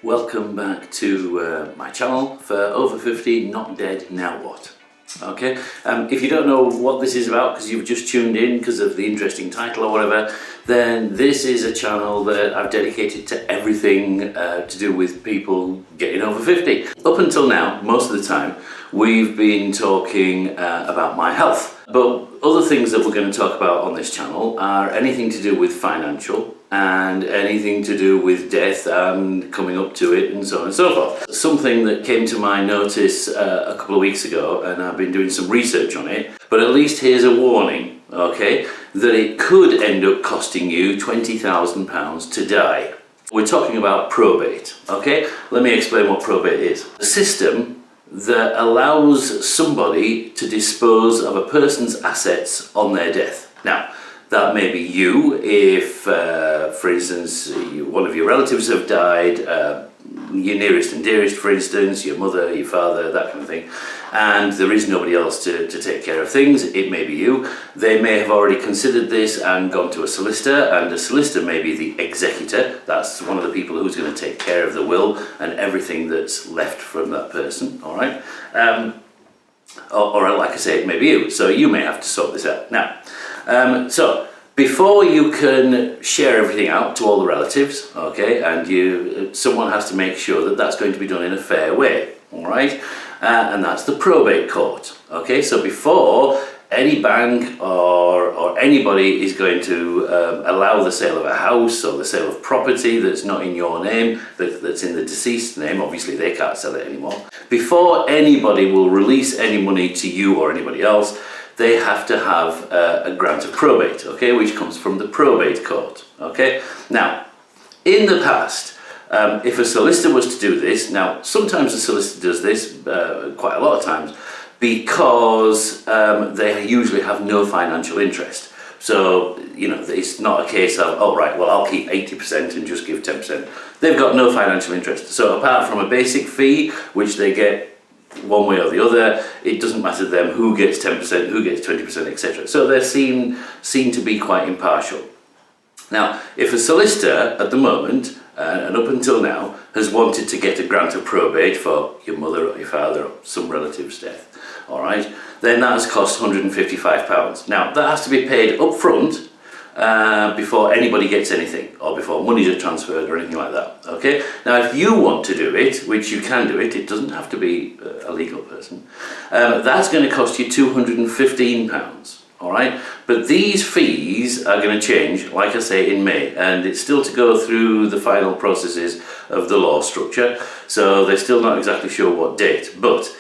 Welcome back to my channel for Over 50 Not Dead Now What. Okay, if you don't know what this is about because you've just tuned in because of the interesting title or whatever, then this is a channel that I've dedicated to everything to do with people getting over 50. Up until now, most of the time, we've been talking about my health. But other things that we're going to talk about on this channel are anything to do with financial and anything to do with death and coming up to it and so on and so forth. Something that came to my notice a couple of weeks ago, and I've been doing some research on it, but at least here's a warning, okay, that it could end up costing you £20,000 to die. We're talking about probate, okay? Let me explain what probate is. A system that allows somebody to dispose of a person's assets on their death. Now, that may be you if, for instance, one of your relatives have died, your nearest and dearest, for instance, your mother, your father, that kind of thing, and there is nobody else to take care of things. It may be you. They may have already considered this and gone to a solicitor, and a solicitor may be the executor. That's one of the people who's going to take care of the will and everything that's left from that person, all right? Or like I say, it may be you, so you may have to sort this out. Now, so before you can share everything out to all the relatives, okay, and someone has to make sure that that's going to be done in a fair way, all right, and that's the probate court, okay. So before any bank or anybody is going to allow the sale of a house or the sale of property that's not in your name, that's in the deceased's name, obviously they can't sell it anymore. Before anybody will release any money to you or anybody else, they have to have a grant of probate, okay, which comes from the probate court, okay. Now, in the past, if a solicitor was to do this, now sometimes a solicitor does this, quite a lot of times, because they usually have no financial interest. So, you know, it's not a case of, oh right, well I'll keep 80% and just give 10%. They've got no financial interest. So apart from a basic fee, which they get one way or the other, it doesn't matter to them who gets 10%, who gets 20%, etc. So they're seen to be quite impartial. Now, if a solicitor at the moment, and up until now, has wanted to get a grant of probate for your mother or your father or some relative's death, all right, then that has cost £155. Now, that has to be paid up front before anybody gets anything, or before monies are transferred or anything like that, okay? Now, if you want to do it, which you can do it, it doesn't have to be a legal person, that's going to cost you £215, all right? But these fees are going to change, like I say, in May, and it's still to go through the final processes of the law structure, so they're still not exactly sure what date, but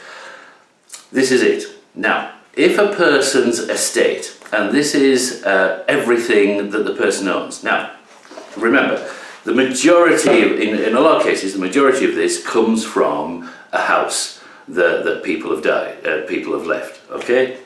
this is it. Now, if a person's estate, and this is everything that the person owns. Now, remember, the majority, in a lot of cases, the majority of this comes from a house that people have died, people have left, okay?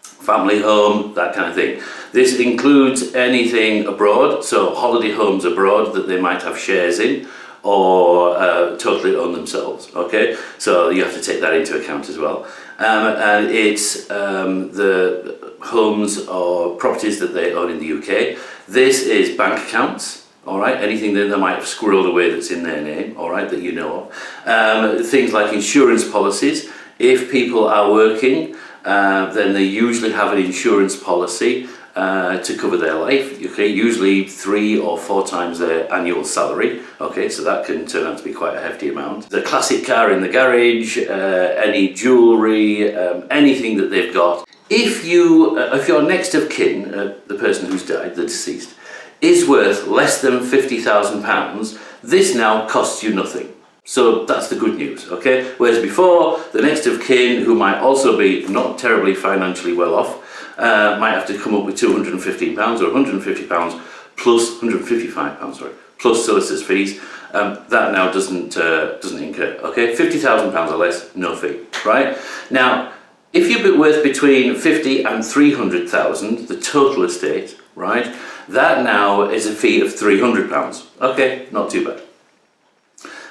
Family home, that kind of thing. This includes anything abroad, so holiday homes abroad that they might have shares in, or totally own themselves, okay? So you have to take that into account as well. And it's the homes or properties that they own in the UK. This is bank accounts, all right? Anything that they might have squirreled away that's in their name, all right, that you know of. Things like insurance policies. If people are working, then they usually have an insurance policy to cover their life, okay, usually 3 or 4 times their annual salary, okay, so that can turn out to be quite a hefty amount. The classic car in the garage, any jewellery, anything that they've got. If your next of kin, the person who's died, the deceased, is worth less than £50,000, this now costs you nothing. So that's the good news, okay? Whereas before, the next of kin, who might also be not terribly financially well off, might have to come up with £215 or £150 plus £155, sorry, plus solicitor's fees. That now doesn't incur, okay? £50,000 or less, no fee, right? Now, if you're worth between 50 and 300,000, the total estate, right? That now is a fee of £300, okay? Not too bad.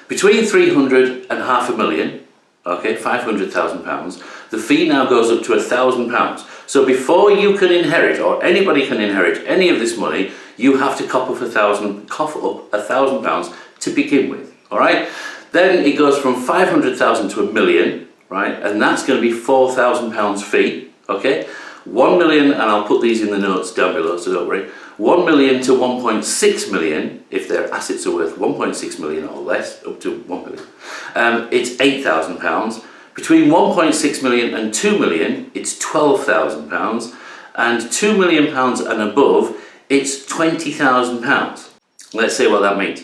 Between 300 and £500,000, okay, £500,000, the fee now goes up to £1,000. So before you can inherit, or anybody can inherit any of this money, you have to cough up £1,000 to begin with. all right? Then it goes from 500,000 to a million, right? And that's going to be £4,000 fee, okay? 1 million, and I'll put these in the notes down below, so don't worry. 1 million to 1.6 million, if their assets are worth 1.6 million or less, up to 1 million, it's £8,000. Between 1.6 million and 2 million, it's £12,000. And £2 million and above, it's £20,000. Let's see what that means.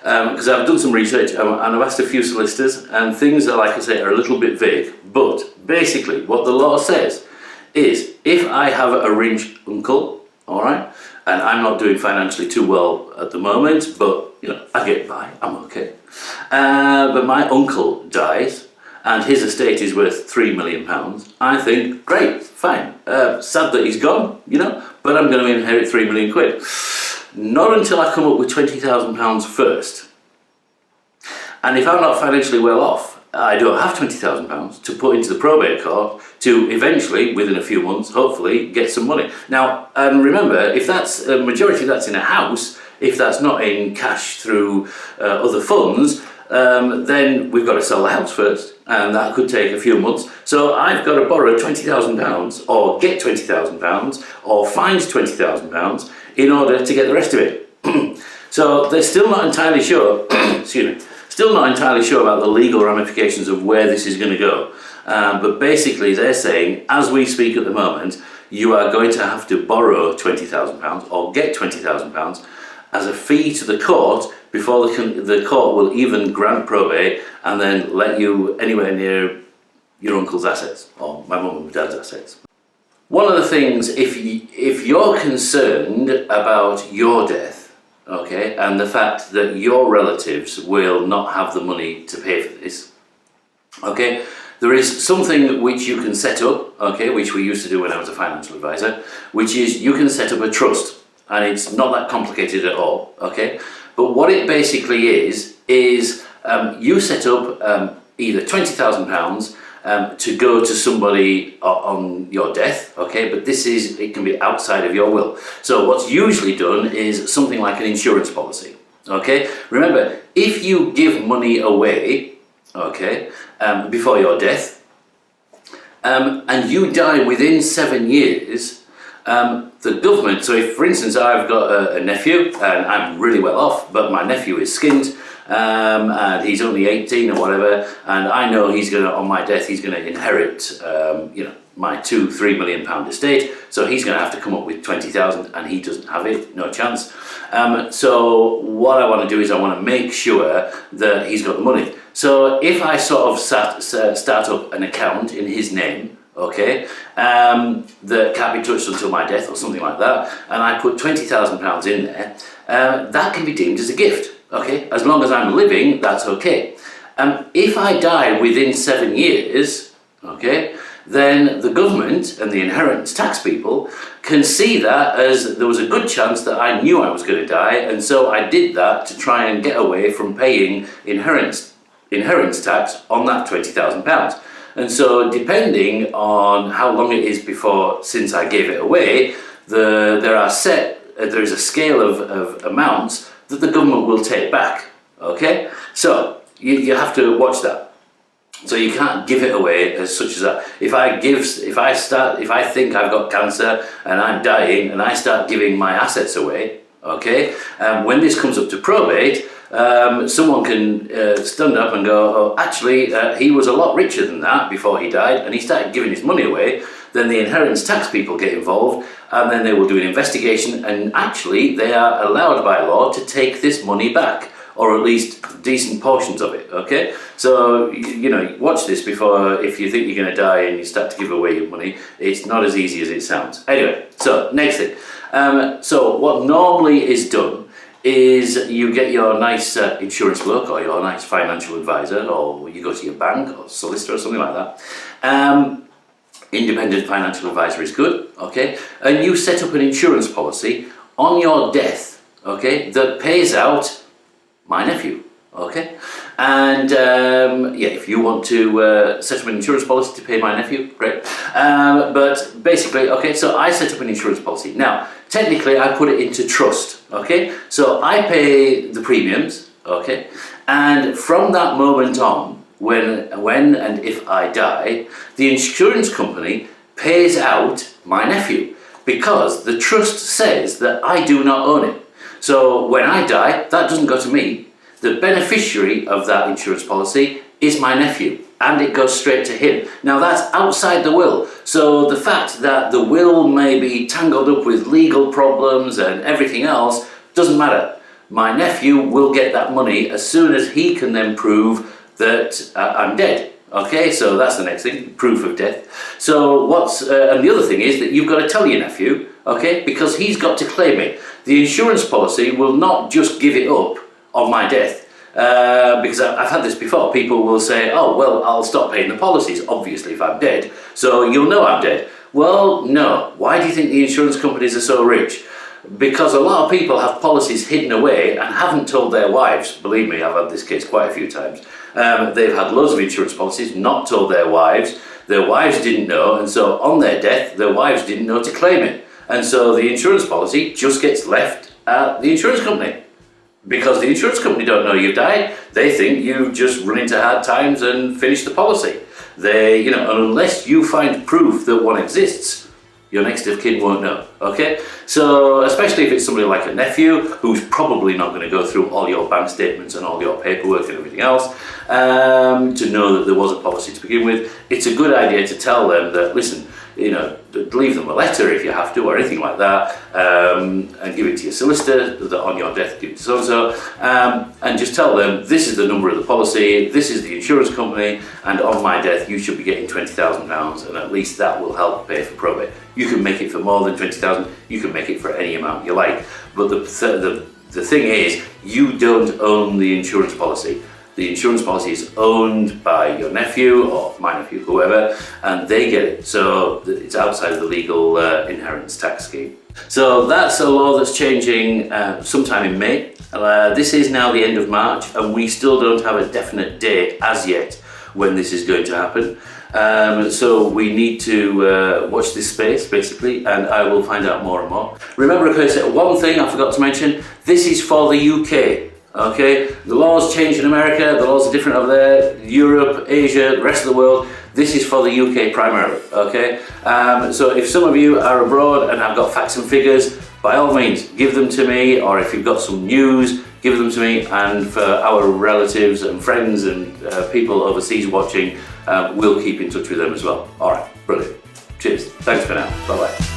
Because I've done some research and I've asked a few solicitors, and things are, like I say, are a little bit vague. But basically, what the law says is, if I have a rich uncle, all right, and I'm not doing financially too well at the moment, but you know, I get by, I'm okay. But my uncle dies, and his estate is worth £3 million. I think, great, fine. Sad that he's gone, you know, but I'm going to inherit £3 million. Not until I come up with £20,000 first. And if I'm not financially well off, I don't have £20,000 to put into the probate court to eventually, within a few months, hopefully, get some money. Now, remember, if that's a majority that's in a house, if that's not in cash through other funds, then we've got to sell the house first, and that could take a few months. So I've got to borrow £20,000 or get £20,000 or find £20,000 in order to get the rest of it. So they're still not entirely sure, excuse me, still not entirely sure about the legal ramifications of where this is going to go. But basically they're saying, as we speak at the moment, you are going to have to borrow £20,000 or get £20,000 as a fee to the court before the court will even grant probate and then let you anywhere near your uncle's assets or my mum and dad's assets. One of the things, if you're concerned about your death, okay, and the fact that your relatives will not have the money to pay for this, okay, there is something which you can set up, okay, which we used to do when I was a financial advisor, which is you can set up a trust. And it's not that complicated at all, okay? But what it basically is you set up either £20,000 to go to somebody on your death, okay? But it can be outside of your will. So what's usually done is something like an insurance policy, okay? Remember, if you give money away, okay, before your death, and you die within 7 years, the government, so if for instance I've got a nephew and I'm really well off, but my nephew is skint and he's only 18 or whatever, and I know he's going to, on my death, he's going to inherit, you know, my £2-3 million estate, so he's going to have to come up with 20,000 and he doesn't have it, no chance. So what I want to do is I want to make sure that he's got the money. So if I sort of start up an account in his name, okay, that can't be touched until my death or something like that, and I put £20,000 in there, that can be deemed as a gift, okay, as long as I'm living, that's okay. If I die within 7 years, okay, then the government and the inheritance tax people can see that as there was a good chance that I knew I was going to die, and so I did that to try and get away from paying inheritance tax on that £20,000. And so depending on how long it is since I gave it away, there is a scale of amounts that the government will take back, okay? So you have to watch that. So you can't give it away as such as that. If I think I've got cancer and I'm dying and I start giving my assets away, okay, when this comes up to probate, someone can stand up and go, oh, actually, he was a lot richer than that before he died, and he started giving his money away. Then the inheritance tax people get involved, and then they will do an investigation, and actually they are allowed by law to take this money back, or at least decent portions of it, okay? So, you know, watch this before, if you think you're going to die and you start to give away your money, it's not as easy as it sounds. Anyway, so next thing. So what normally is done is you get your nice insurance bloke or your nice financial advisor, or you go to your bank or solicitor or something like that. Independent financial advisor is good, okay? And you set up an insurance policy on your death, okay, that pays out my nephew, okay? And yeah, if you want to set up an insurance policy to pay my nephew, great. But basically, okay, so I set up an insurance policy. Now, technically, I put it into trust, okay? So I pay the premiums, okay? And from that moment on, when and if I die, the insurance company pays out my nephew because the trust says that I do not own it. So when I die, that doesn't go to me. The beneficiary of that insurance policy is my nephew, and it goes straight to him. Now that's outside the will, so the fact that the will may be tangled up with legal problems and everything else doesn't matter. My nephew will get that money as soon as he can then prove that I'm dead. Okay, so that's the next thing, proof of death. So and the other thing is that you've got to tell your nephew, okay, because he's got to claim it. The insurance policy will not just give it up on my death. Because I've had this before. People will say, oh, well, I'll stop paying the policies, obviously, if I'm dead, so you'll know I'm dead. Well, no. Why do you think the insurance companies are so rich? Because a lot of people have policies hidden away and haven't told their wives. Believe me, I've had this case quite a few times. They've had loads of insurance policies, not told their wives. Their wives didn't know, and so on their death, their wives didn't know to claim it. And so the insurance policy just gets left at the insurance company. Because the insurance company don't know you've died, they think you've just run into hard times and finished the policy. They, unless you find proof that one exists, your next of kin won't know, okay? So, especially if it's somebody like a nephew, who's probably not going to go through all your bank statements and all your paperwork and everything else, to know that there was a policy to begin with, it's a good idea to tell them that, listen, leave them a letter if you have to, or anything like that, and give it to your solicitor that on your death give it to so-and-so, and just tell them this is the number of the policy, this is the insurance company, and on my death you should be getting £20,000, and at least that will help pay for probate. You can make it for more than 20,000, you can make it for any amount you like, but the thing is, you don't own the insurance policy. The insurance policy is owned by your nephew or my nephew, whoever, and they get it. So it's outside of the legal inheritance tax scheme. So that's a law that's changing sometime in May. This is now the end of March, and we still don't have a definite date as yet when this is going to happen. So we need to watch this space, basically, and I will find out more and more. Remember, one thing I forgot to mention, this is for the UK. Okay, the laws change in America, the laws are different over there, Europe, Asia, the rest of the world. This is for the UK primarily, okay? So if some of you are abroad and have got facts and figures, by all means, give them to me, or if you've got some news, give them to me, and for our relatives and friends and people overseas watching, we'll keep in touch with them as well. All right, brilliant. Cheers. Thanks for now. Bye-bye.